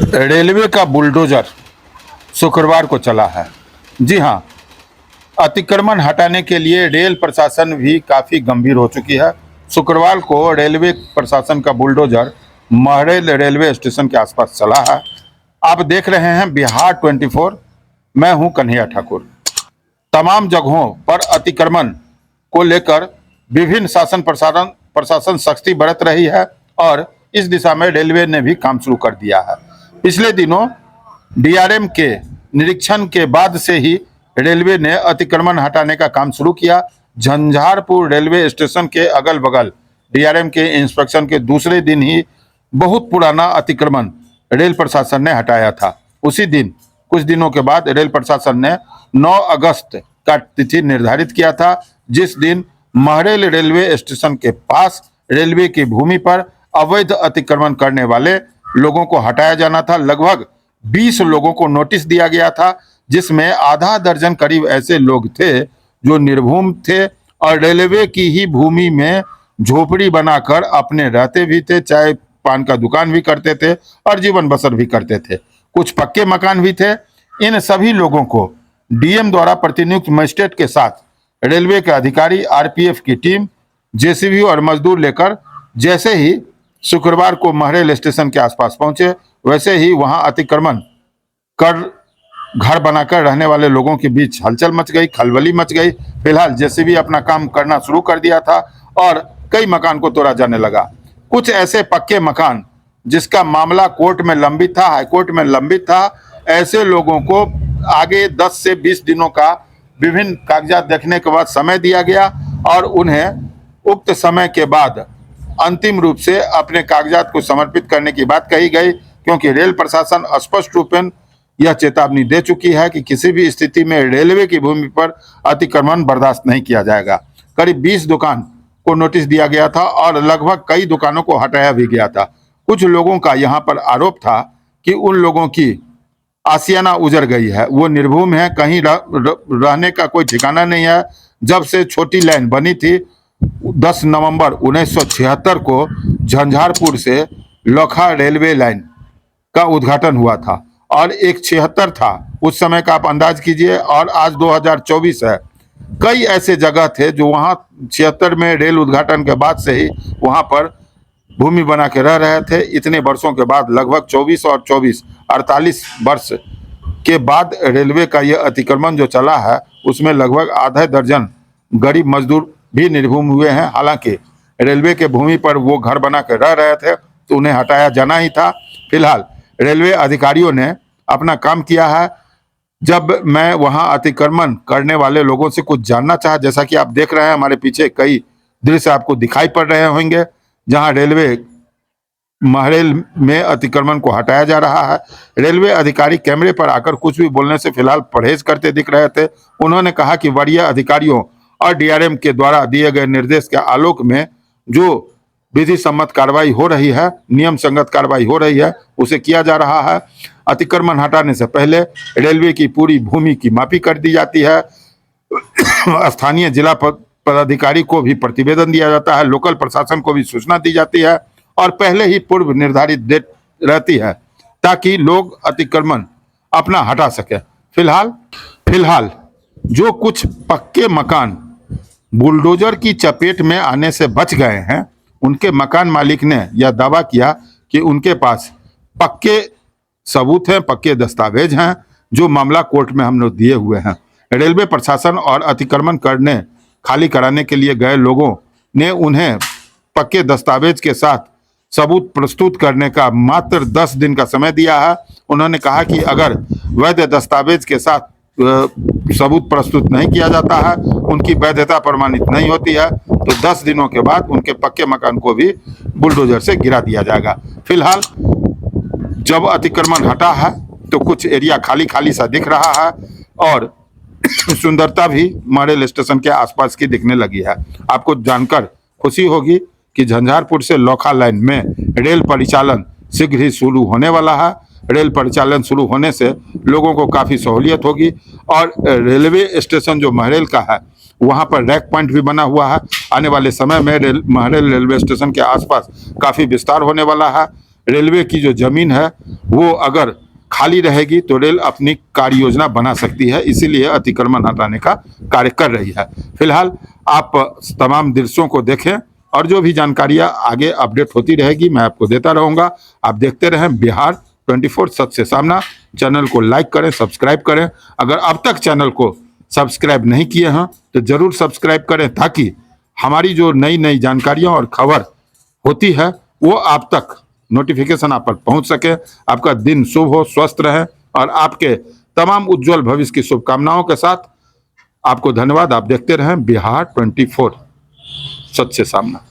Railway का bulldozer शुक्रवार को चला है। जी हां, अतिक्रमण हटाने के लिए रेल प्रशासन भी काफी गंभीर हो चुकी है। शुक्रवार को रेलवे प्रशासन का बुलडोजर महरेल रेलवे स्टेशन के आसपास चला है। आप देख रहे हैं बिहार 24। मैं हूं कन्हैया ठाकुर। तमाम जगहों पर अतिक्रमण को लेकर विभिन्न प्रशासन सख्ती बरत रही है और इस दिशा में रेलवे ने भी काम शुरू कर दिया है। पिछले दिनों डीआरएम के निरीक्षण के बाद से ही रेलवे ने अतिक्रमण हटाने का काम शुरू किया। झंझारपुर रेलवे स्टेशन के अगल बगल डीआरएम के इंस्पेक्शन के दूसरे दिन ही बहुत पुराना अतिक्रमण रेल प्रशासन ने हटाया था। उसी दिन कुछ दिनों के बाद रेल प्रशासन ने 9 अगस्त का तिथि निर्धारित किया था, जिस दिन महरेल रेलवे स्टेशन के पास रेलवे की भूमि पर अवैध अतिक्रमण करने वाले लोगों को हटाया जाना था। लगभग 20 लोगों को नोटिस दिया गया था, जिसमें आधा दर्जन करीब ऐसे लोग थे जो निर्भूम थे और रेलवे की ही भूमि में झोपड़ी बनाकर अपने रहते भी थे, चाय पान का दुकान भी करते थे और जीवन बसर भी करते थे। कुछ पक्के मकान भी थे। इन सभी लोगों को डीएम द्वारा प्रतिनियुक्त मजिस्ट्रेट के साथ रेलवे के अधिकारी, आरपीएफ की टीम, जेसीबी और मजदूर लेकर जैसे ही शुक्रवार को महरेल स्टेशन के आसपास पहुंचे, वैसे ही वहां अतिक्रमण कर घर बनाकर रहने वाले लोगों के बीच हलचल मच गई, खलबली मच गई। फिलहाल जेसीबी अपना काम करना शुरू कर दिया था और कई मकान को तोड़ा जाने लगा। कुछ ऐसे पक्के मकान जिसका मामला कोर्ट में लंबित था, हाईकोर्ट में लंबित था, ऐसे लोगों को आगे 10 से 20 दिनों का विभिन्न कागजात देखने के बाद समय दिया गया और उन्हें उक्त समय के बाद अंतिम रूप से अपने कागजात को समर्पित करने की बात कही गई, क्योंकि रेल प्रशासन स्पष्ट रूप में यह चेतावनी दे चुकी है कि किसी भी स्थिति में रेलवे की भूमि पर अतिक्रमण बर्दाश्त नहीं किया जाएगा। करीब 20 दुकान को नोटिस दिया गया था और लगभग कई दुकानों को हटाया भी गया था। कुछ लोगों का यहाँ पर आरोप था कि उन लोगों की आशियाना उजड़ गई है, वो निर्भूम है, कहीं रहने का कोई ठिकाना नहीं है। जब से छोटी लाइन बनी थी 10 नवंबर 1976 को झंझारपुर से लोखा रेलवे लाइन का उद्घाटन हुआ था और एक 76 था उस समय का, आप अंदाज कीजिए, और आज 2024 है। कई ऐसे जगह थे जो वहाँ 76 में रेल उद्घाटन के बाद से ही वहाँ पर भूमि बना के रह रहे थे। इतने वर्षों के बाद लगभग 24 और 24 48 वर्ष के बाद रेलवे का यह अतिक्रमण जो चला है, उसमें लगभग आधा दर्जन गरीब मजदूर भी निर्भूम हुए हैं। हालांकि रेलवे के भूमि पर वो घर बना कर रह रहे थे तो उन्हें हटाया जाना ही था। फिलहाल रेलवे अधिकारियों ने अपना काम किया है। जब मैं वहां अतिक्रमण करने वाले लोगों से कुछ जानना चाहा, जैसा कि आप देख रहे हैं हमारे पीछे कई दृश्य आपको दिखाई पड़ रहे होंगे जहां रेलवे महरेल में अतिक्रमण को हटाया जा रहा है। रेलवे अधिकारी कैमरे पर आकर कुछ भी बोलने से फिलहाल परहेज करते दिख रहे थे। उन्होंने कहा कि वरीय अधिकारियों और डीआरएम के द्वारा दिए गए निर्देश के आलोक में जो विधि सम्मत कार्रवाई हो रही है, नियम संगत कार्रवाई हो रही है, उसे किया जा रहा है। अतिक्रमण हटाने से पहले रेलवे की पूरी भूमि की मापी कर दी जाती है। स्थानीय जिला पदाधिकारी को भी प्रतिवेदन दिया जाता है, लोकल प्रशासन को भी सूचना दी जाती है और पहले ही पूर्व निर्धारित डेट रहती है ताकि लोग अतिक्रमण अपना हटा सके। फिलहाल जो कुछ पक्के मकान बुलडोजर की चपेट में आने से बच गए हैं, उनके मकान मालिक ने यह दावा किया कि उनके पास पक्के सबूत हैं, पक्के दस्तावेज हैं, जो मामला कोर्ट में हम लोग दिए हुए हैं। रेलवे प्रशासन और अतिक्रमण खाली कराने के लिए गए लोगों ने उन्हें पक्के दस्तावेज के साथ सबूत प्रस्तुत करने का मात्र 10 दिन का समय दिया है। उन्होंने कहा कि अगर वैध दस्तावेज के साथ सबूत प्रस्तुत नहीं किया जाता है, उनकी वैधता प्रमाणित नहीं होती है, तो 10 दिनों के बाद उनके पक्के मकान को भी बुलडोजर से गिरा दिया जाएगा। फिलहाल जब अतिक्रमण हटा है तो कुछ एरिया खाली खाली सा दिख रहा है और सुंदरता भी महरेल स्टेशन के आसपास की दिखने लगी है। आपको जानकर खुशी होगी कि झंझारपुर से लोखा लाइन में रेल परिचालन शीघ्र ही शुरू होने वाला है। रेल परिचालन शुरू होने से लोगों को काफ़ी सहूलियत होगी और रेलवे स्टेशन जो महरेल का है वहाँ पर रैक पॉइंट भी बना हुआ है। आने वाले समय में महरेल रेलवे स्टेशन के आसपास काफ़ी विस्तार होने वाला है। रेलवे की जो जमीन है वो अगर खाली रहेगी तो रेल अपनी कार्य योजना बना सकती है, इसीलिए अतिक्रमण हटाने का कार्य कर रही है। फिलहाल आप तमाम दृश्यों को देखें और जो भी जानकारियां आगे अपडेट होती रहेगी मैं आपको देता रहूंगा। आप देखते रहें बिहार 24 सच से सामना। चैनल को लाइक करें, सब्सक्राइब करें। अगर अब तक चैनल को सब्सक्राइब नहीं किए हैं तो जरूर सब्सक्राइब करें, ताकि हमारी जो नई नई जानकारियां और खबर होती है वो आप तक नोटिफिकेशन आप पर पहुंच सके। आपका दिन शुभ हो, स्वस्थ रहे और आपके तमाम उज्जवल भविष्य की शुभकामनाओं के साथ आपको धन्यवाद। आप देखते रहें बिहार 24 सच से सामना।